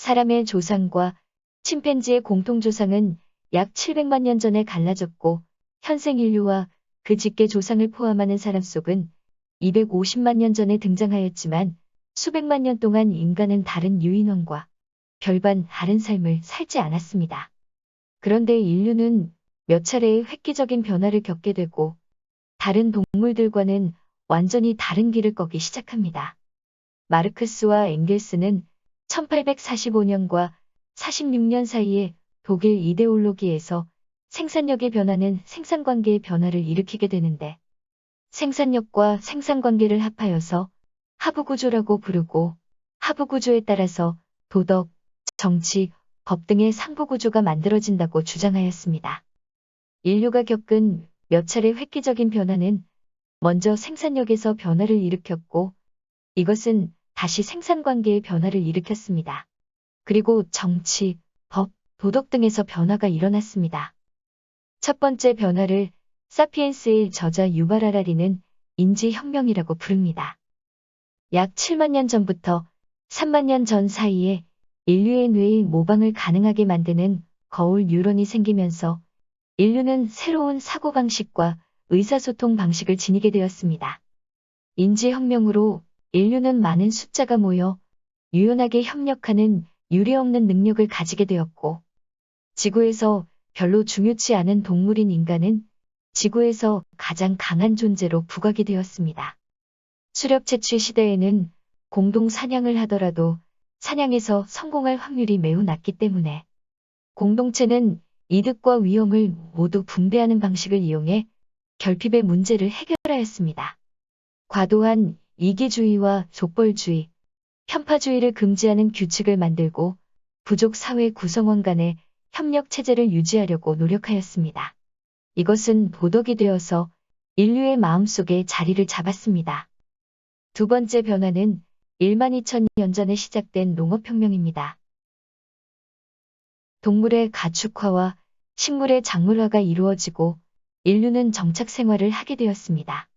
사람의 조상과 침팬지의 공통조상은 약 700만 년 전에 갈라졌고 현생 인류와 그 직계 조상을 포함하는 사람 속은 250만 년 전에 등장하였지만 수백만 년 동안 인간은 다른 유인원과 별반 다른 삶을 살지 않았습니다. 그런데 인류는 몇 차례의 획기적인 변화를 겪게 되고 다른 동물들과는 완전히 다른 길을 걷기 시작합니다. 마르크스와 엥겔스는 1845년과 46년 사이에 독일 이데올로기에서 생산력의 변화는 생산관계의 변화를 일으키게 되는데 생산력과 생산관계를 합하여서 하부구조라고 부르고 하부구조에 따라서 도덕, 정치, 법 등의 상부구조가 만들어진다고 주장하였습니다. 인류가 겪은 몇 차례 획기적인 변화는 먼저 생산력에서 변화를 일으켰고 이것은 다시 생산관계의 변화를 일으켰습니다. 그리고 정치, 법, 도덕 등에서 변화가 일어났습니다. 첫 번째 변화를 사피엔스의 저자 유발 하라리는 인지혁명이라고 부릅니다. 약 7만 년 전부터 3만 년 전 사이에 인류의 뇌의 모방을 가능하게 만드는 거울 뉴런이 생기면서 인류는 새로운 사고방식과 의사소통 방식을 지니게 되었습니다. 인지혁명으로 인류는 많은 숫자가 모여 유연하게 협력하는 유례없는 능력을 가지게 되었고 지구에서 별로 중요치 않은 동물인 인간은 지구에서 가장 강한 존재로 부각이 되었습니다. 수렵 채취 시대에는 공동 사냥을 하더라도 사냥에서 성공할 확률이 매우 낮기 때문에 공동체는 이득과 위험을 모두 분배하는 방식을 이용해 결핍의 문제를 해결하였습니다. 과도한 이기주의와 족벌주의, 편파주의를 금지하는 규칙을 만들고 부족 사회 구성원 간의 협력 체제를 유지하려고 노력하였습니다. 이것은 도덕이 되어서 인류의 마음속에 자리를 잡았습니다. 두 번째 변화는 1만 2천 년 전에 시작된 농업혁명입니다. 동물의 가축화와 식물의 작물화가 이루어지고 인류는 정착 생활을 하게 되었습니다.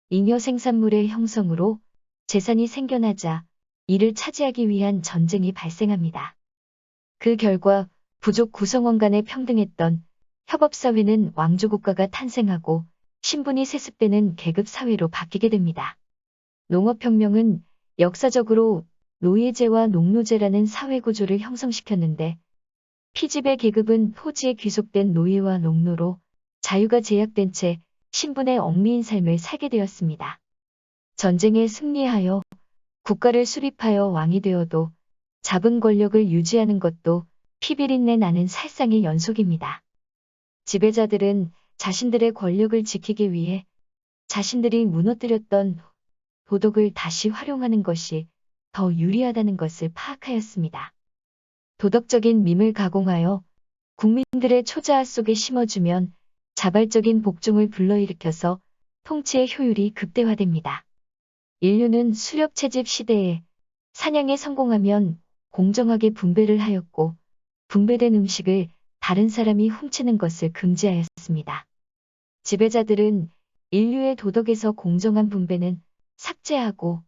잉여 생산물의 형성으로 재산이 생겨나자 이를 차지하기 위한 전쟁이 발생합니다. 그 결과 부족 구성원 간의 평등했던 협업사회는 왕조국가가 탄생하고 신분이 세습되는 계급사회로 바뀌게 됩니다. 농업혁명은 역사적으로 노예제와 농노제라는 사회구조를 형성시켰는데 피지배 계급은 토지에 귀속된 노예와 농노로 자유가 제약된 채 신분의 얽매인 삶을 살게 되었습니다. 전쟁에 승리하여 국가를 수립하여 왕이 되어도 잡은 권력을 유지하는 것도 피비린내 나는 살상의 연속입니다. 지배자들은 자신들의 권력을 지키기 위해 자신들이 무너뜨렸던 도덕을 다시 활용하는 것이 더 유리하다는 것을 파악하였습니다. 도덕적인 밈을 가공하여 국민들의 초자아 속에 심어주면 자발적인 복종을 불러일으켜서 통치의 효율이 극대화됩니다. 인류는 수렵 채집 시대에 사냥에 성공하면 공정하게 분배를 하였고 분배된 음식을 다른 사람이 훔치는 것을 금지하였습니다. 지배자들은 인류의 도덕에서 공정한 분배는 삭제하고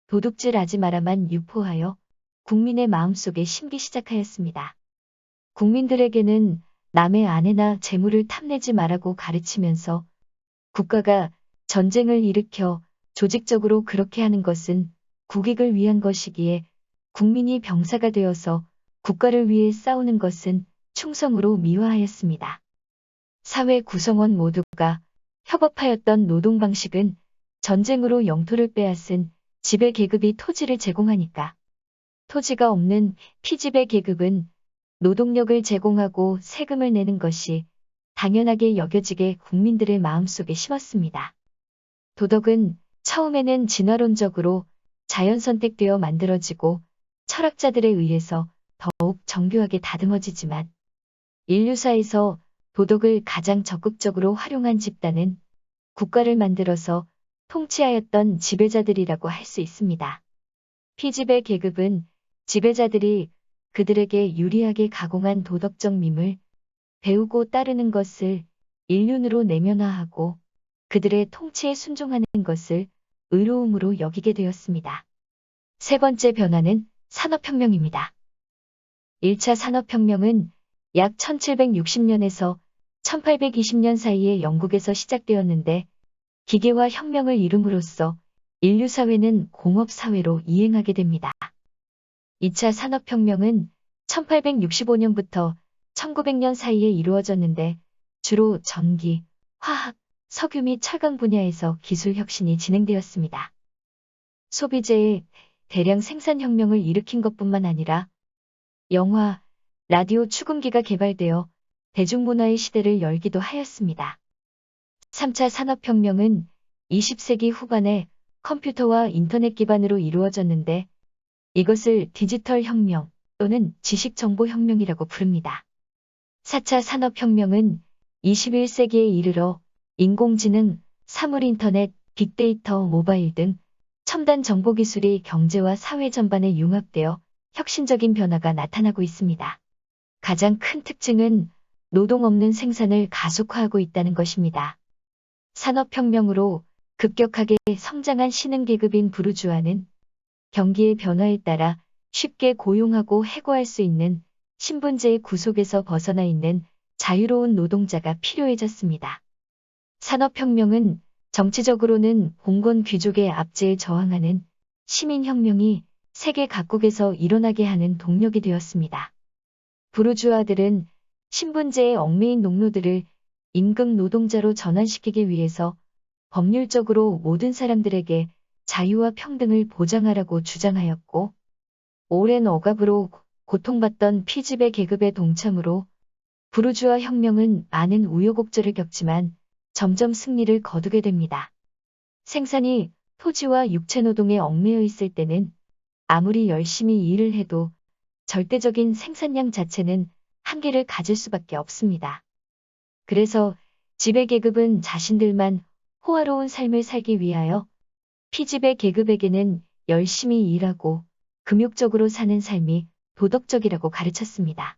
도둑질하지 마라만 유포하여 국민의 마음속에 심기 시작하였습니다. 국민들에게는 남의 아내나 재물을 탐내지 말라고 가르치면서 국가가 전쟁을 일으켜 조직적으로 그렇게 하는 것은 국익을 위한 것이기에 국민이 병사가 되어서 국가를 위해 싸우는 것은 충성으로 미화하였습니다. 사회 구성원 모두가 협업하였던 노동 방식은 전쟁으로 영토를 빼앗은 지배 계급이 토지를 제공하니까 토지가 없는 피지배 계급은 노동력을 제공하고 세금을 내는 것이 당연하게 여겨지게 국민들의 마음속에 심었습니다. 도덕은 처음에는 진화론적으로 자연 선택되어 만들어지고 철학자들에 의해서 더욱 정교하게 다듬어지지만 인류사에서 도덕을 가장 적극적으로 활용한 집단은 국가를 만들어서 통치하였던 지배자들이라고 할 수 있습니다. 피지배 계급은 지배자들이 그들에게 유리하게 가공한 도덕적 밈을 배우고 따르는 것을 일륜으로 내면화하고 그들의 통치에 순종하는 것을 의로움으로 여기게 되었습니다. 세 번째 변화는 산업혁명입니다. 1차 산업혁명은 약 1760년에서 1820년 사이에 영국에서 시작되었는데 기계화 혁명을 이룸으로써 인류 사회는 공업사회로 이행하게 됩니다. 2차 산업혁명은 1865년부터 1900년 사이에 이루어졌는데 주로 전기, 화학, 석유 및 철강 분야에서 기술 혁신이 진행되었습니다. 소비재의 대량 생산혁명을 일으킨 것뿐만 아니라 영화, 라디오 축음기가 개발되어 대중문화의 시대를 열기도 하였습니다. 3차 산업혁명은 20세기 후반에 컴퓨터와 인터넷 기반으로 이루어졌는데 이것을 디지털 혁명 또는 지식정보혁명이라고 부릅니다. 4차 산업혁명은 21세기에 이르러 인공지능, 사물인터넷, 빅데이터, 모바일 등 첨단 정보기술이 경제와 사회 전반에 융합되어 혁신적인 변화가 나타나고 있습니다. 가장 큰 특징은 노동 없는 생산을 가속화하고 있다는 것입니다. 산업혁명으로 급격하게 성장한 신흥계급인 부르주아는 경기의 변화에 따라 쉽게 고용하고 해고할 수 있는 신분제의 구속에서 벗어나 있는 자유로운 노동자가 필요해졌습니다. 산업혁명은 정치적으로는 봉건 귀족의 압제에 저항하는 시민혁명이 세계 각국에서 일어나게 하는 동력이 되었습니다. 부르주아들은 신분제의 얽매인 농노들을 임금 노동자로 전환시키기 위해서 법률적으로 모든 사람들에게 자유와 평등을 보장하라고 주장하였고, 오랜 억압으로 고통받던 피지배 계급의 동참으로 부르주아 혁명은 많은 우여곡절을 겪지만 점점 승리를 거두게 됩니다. 생산이 토지와 육체노동에 얽매여 있을 때는 아무리 열심히 일을 해도 절대적인 생산량 자체는 한계를 가질 수밖에 없습니다. 그래서 지배계급은 자신들만 호화로운 삶을 살기 위하여 피지배 계급에게는 열심히 일하고 금욕적으로 사는 삶이 도덕적이라고 가르쳤습니다.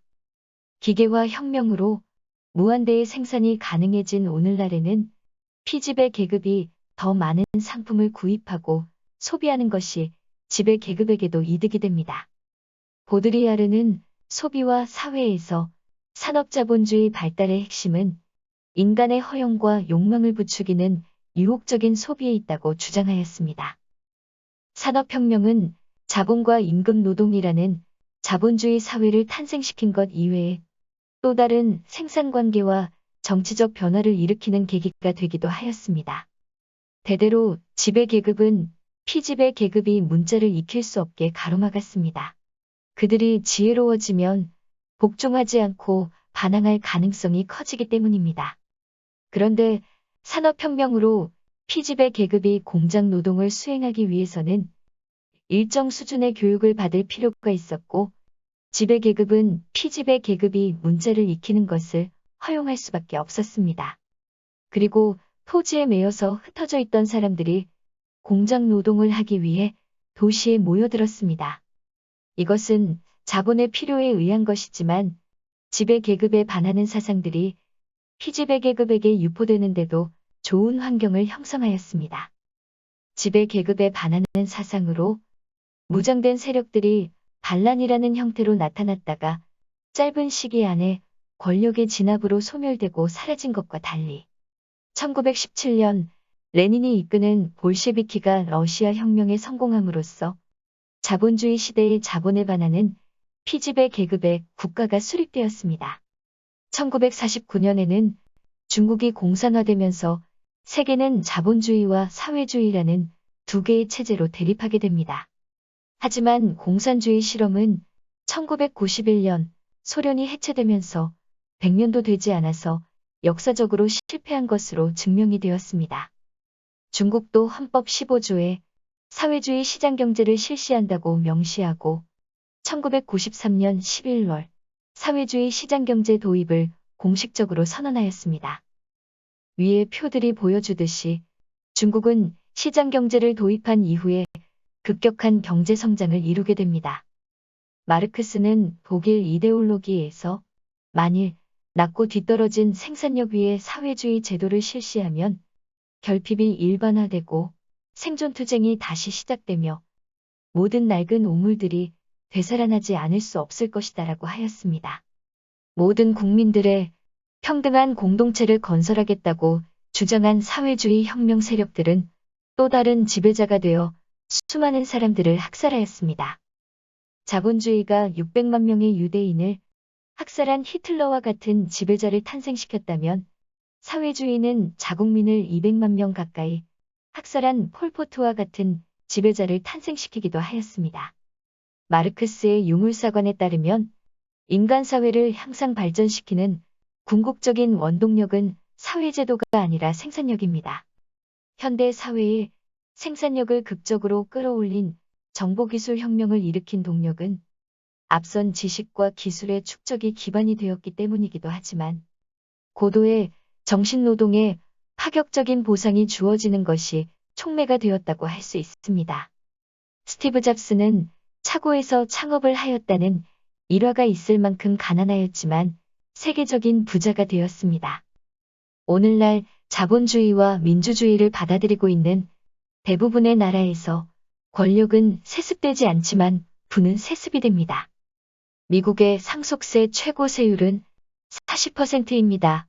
기계화 혁명으로 무한대의 생산이 가능해진 오늘날에는 피지배 계급이 더 많은 상품을 구입하고 소비하는 것이 지배 계급에게도 이득이 됩니다. 보드리아르는 소비와 사회에서 산업자본주의 발달의 핵심은 인간의 허영과 욕망을 부추기는 유혹적인 소비에 있다고 주장하였습니다. 산업혁명은 자본과 임금 노동이라는 자본주의 사회를 탄생시킨 것 이외에 또 다른 생산관계와 정치적 변화를 일으키는 계기가 되기도 하였습니다. 대대로 지배계급은 피지배 계급이 문자를 익힐 수 없게 가로막았습니다. 그들이 지혜로워지면 복종하지 않고 반항할 가능성이 커지기 때문입니다. 그런데 산업혁명으로 피지배 계급이 공장 노동을 수행하기 위해서는 일정 수준의 교육을 받을 필요가 있었고 지배 계급은 피지배 계급이 문자를 익히는 것을 허용할 수밖에 없었습니다. 그리고 토지에 매여서 흩어져 있던 사람들이 공장 노동을 하기 위해 도시에 모여들었습니다. 이것은 자본의 필요에 의한 것이지만 지배 계급에 반하는 사상들이 피지배 계급에게 유포되는데도 좋은 환경을 형성하였습니다. 지배 계급에 반하는 사상으로 무장된 세력들이 반란이라는 형태로 나타났다가 짧은 시기 안에 권력의 진압으로 소멸되고 사라진 것과 달리 1917년 레닌이 이끄는 볼셰비키가 러시아 혁명에 성공함으로써 자본주의 시대의 자본에 반하는 피지배 계급의 국가가 수립되었습니다. 1949년에는 중국이 공산화되면서 세계는 자본주의와 사회주의라는 두 개의 체제로 대립하게 됩니다. 하지만 공산주의 실험은 1991년 소련이 해체되면서 100년도 되지 않아서 역사적으로 실패한 것으로 증명이 되었습니다. 중국도 헌법 15조에 사회주의 시장경제를 실시한다고 명시하고 1993년 11월 사회주의 시장경제 도입을 공식적으로 선언하였습니다. 위의 표들이 보여주듯이 중국은 시장경제를 도입한 이후에 급격한 경제성장을 이루게 됩니다. 마르크스는 독일 이데올로기에서 만일 낮고 뒤떨어진 생산력 위에 사회주의 제도를 실시하면 결핍이 일반화되고 생존투쟁이 다시 시작되며 모든 낡은 오물들이 되살아나지 않을 수 없을 것이다라고 하였습니다. 모든 국민들의 평등한 공동체를 건설하겠다고 주장한 사회주의 혁명 세력들은 또 다른 지배자가 되어 수많은 사람들을 학살하였습니다. 자본주의가 600만 명의 유대인을 학살한 히틀러와 같은 지배자를 탄생시켰다면 사회주의는 자국민을 200만 명 가까이 학살한 폴포트와 같은 지배자를 탄생시키기도 하였습니다. 마르크스의 유물사관에 따르면 인간 사회를 향상 발전시키는 궁극적인 원동력은 사회제도가 아니라 생산력입니다. 현대 사회의 생산력을 극적으로 끌어올린 정보기술 혁명을 일으킨 동력은 앞선 지식과 기술의 축적이 기반이 되었기 때문이기도 하지만 고도의 정신노동에 파격적인 보상이 주어지는 것이 촉매가 되었다고 할 수 있습니다. 스티브 잡스는 차고에서 창업을 하였다는 일화가 있을 만큼 가난하였지만 세계적인 부자가 되었습니다. 오늘날 자본주의와 민주주의를 받아들이고 있는 대부분의 나라에서 권력은 세습되지 않지만 부는 세습이 됩니다. 미국의 상속세 최고 세율은 40%입니다.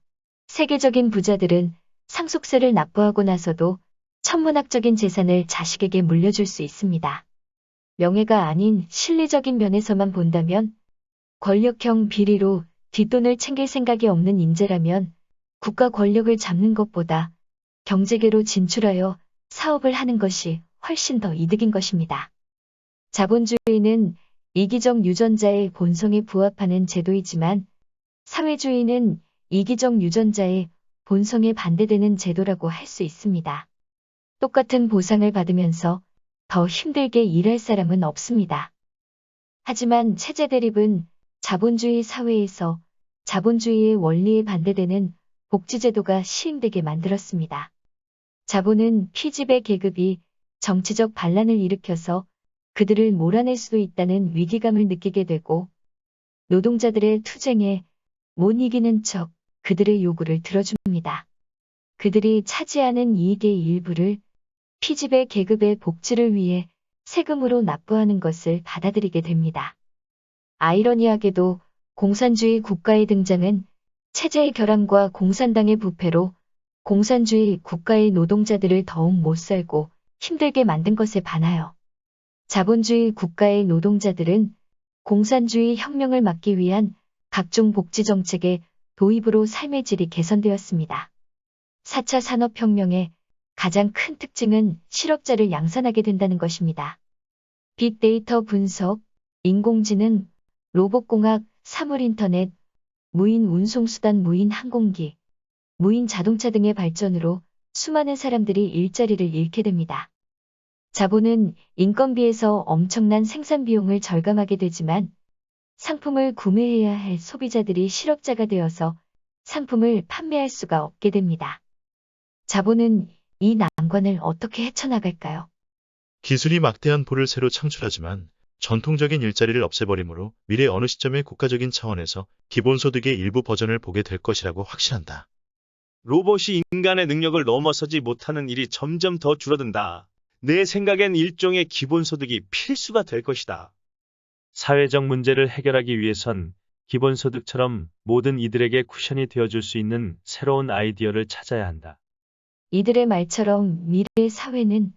세계적인 부자들은 상속세를 납부하고 나서도 천문학적인 재산을 자식에게 물려줄 수 있습니다. 명예가 아닌 실리적인 면에서만 본다면 권력형 비리로 뒷돈을 챙길 생각이 없는 인재라면 국가 권력을 잡는 것보다 경제계로 진출하여 사업을 하는 것이 훨씬 더 이득인 것입니다. 자본주의는 이기적 유전자의 본성에 부합하는 제도이지만 사회주의는 이기적 유전자의 본성에 반대되는 제도라고 할 수 있습니다. 똑같은 보상을 받으면서 더 힘들게 일할 사람은 없습니다. 하지만 체제 대립은 자본주의 사회에서 자본주의의 원리에 반대되는 복지제도가 시행되게 만들었습니다. 자본은 피지배 계급이 정치적 반란을 일으켜서 그들을 몰아낼 수도 있다는 위기감을 느끼게 되고 노동자들의 투쟁에 못 이기는 척 그들의 요구를 들어줍니다. 그들이 차지하는 이익의 일부를 피지배 계급의 복지를 위해 세금으로 납부하는 것을 받아들이게 됩니다. 아이러니하게도 공산주의 국가의 등장은 체제의 결함과 공산당의 부패로 공산주의 국가의 노동자들을 더욱 못살고 힘들게 만든 것에 반하여 자본주의 국가의 노동자들은 공산주의 혁명을 막기 위한 각종 복지 정책의 도입으로 삶의 질이 개선되었습니다. 4차 산업혁명의 가장 큰 특징은 실업자를 양산하게 된다는 것입니다. 빅데이터 분석, 인공지능, 로봇공학, 사물인터넷, 무인 운송수단, 무인 항공기, 무인 자동차 등의 발전으로 수많은 사람들이 일자리를 잃게 됩니다. 자본은 인건비에서 엄청난 생산 비용을 절감하게 되지만 상품을 구매해야 할 소비자들이 실업자가 되어서 상품을 판매할 수가 없게 됩니다. 자본은 이 난관을 어떻게 헤쳐나갈까요? 기술이 막대한 부를 새로 창출하지만 전통적인 일자리를 없애버리므로 미래 어느 시점에 국가적인 차원에서 기본소득의 일부 버전을 보게 될 것이라고 확신한다. 로봇이 인간의 능력을 넘어서지 못하는 일이 점점 더 줄어든다. 내 생각엔 일종의 기본소득이 필수가 될 것이다. 사회적 문제를 해결하기 위해선 기본소득처럼 모든 이들에게 쿠션이 되어줄 수 있는 새로운 아이디어를 찾아야 한다. 이들의 말처럼 미래의 사회는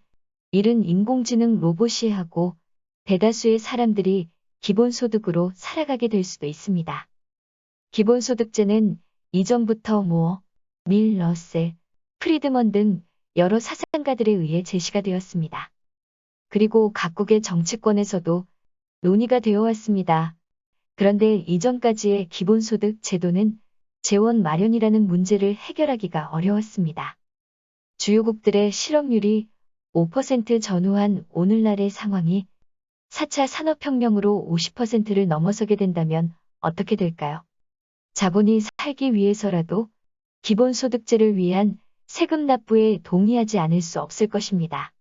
일은 인공지능 로봇이 하고 대다수의 사람들이 기본소득으로 살아가게 될 수도 있습니다. 기본소득제는 이전부터 모어, 밀, 러셀, 프리드먼 등 여러 사상가들에 의해 제시가 되었습니다. 그리고 각국의 정치권에서도 논의가 되어 왔습니다. 그런데 이전까지의 기본소득 제도는 재원 마련이라는 문제를 해결하기가 어려웠습니다. 주요국들의 실업률이 5% 전후한 오늘날의 상황이 4차 산업혁명으로 50%를 넘어서게 된다면 어떻게 될까요? 자본이 살기 위해서라도 기본소득제를 위한 세금 납부에 동의하지 않을 수 없을 것입니다.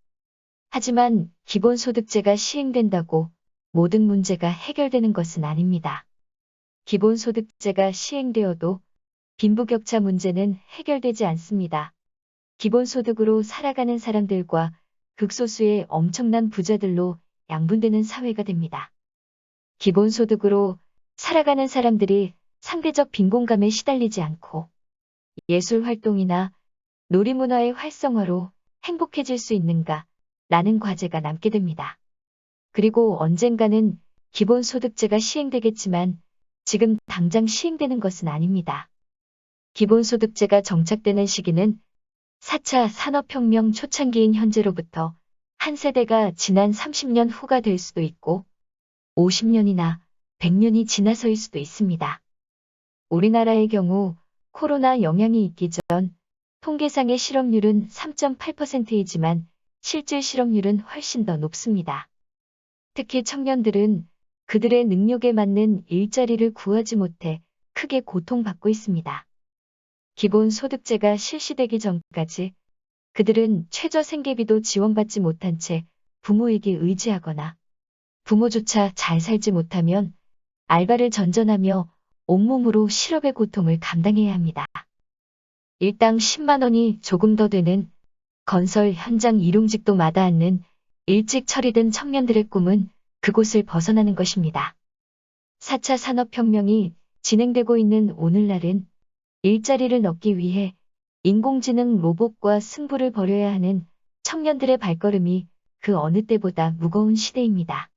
하지만 기본소득제가 시행된다고 모든 문제가 해결되는 것은 아닙니다. 기본소득제가 시행되어도 빈부격차 문제는 해결되지 않습니다. 기본소득으로 살아가는 사람들과 극소수의 엄청난 부자들로 양분되는 사회가 됩니다. 기본소득으로 살아가는 사람들이 상대적 빈곤감에 시달리지 않고 예술 활동이나 놀이문화의 활성화로 행복해질 수 있는가 라는 과제가 남게 됩니다. 그리고 언젠가는 기본소득제가 시행되겠지만 지금 당장 시행되는 것은 아닙니다. 기본소득제가 정착되는 시기는 4차 산업혁명 초창기인 현재로부터 한 세대가 지난 30년 후가 될 수도 있고 50년이나 100년이 지나서일 수도 있습니다. 우리나라의 경우 코로나 영향이 있기 전 통계상의 실업률은 3.8%이지만 실질 실업률은 훨씬 더 높습니다. 특히 청년들은 그들의 능력에 맞는 일자리를 구하지 못해 크게 고통받고 있습니다. 기본소득제가 실시되기 전까지 그들은 최저 생계비도 지원받지 못한 채 부모에게 의지하거나 부모조차 잘 살지 못하면 알바를 전전하며 온몸으로 실업의 고통을 감당해야 합니다. 일당 10만 원이 조금 더 되는 건설 현장 일용직도 마다않는 일찍 처리된 청년들의 꿈은 그곳을 벗어나는 것입니다. 4차 산업혁명이 진행되고 있는 오늘날은 일자리를 얻기 위해 인공지능 로봇과 승부를 벌여야 하는 청년들의 발걸음이 그 어느 때보다 무거운 시대입니다.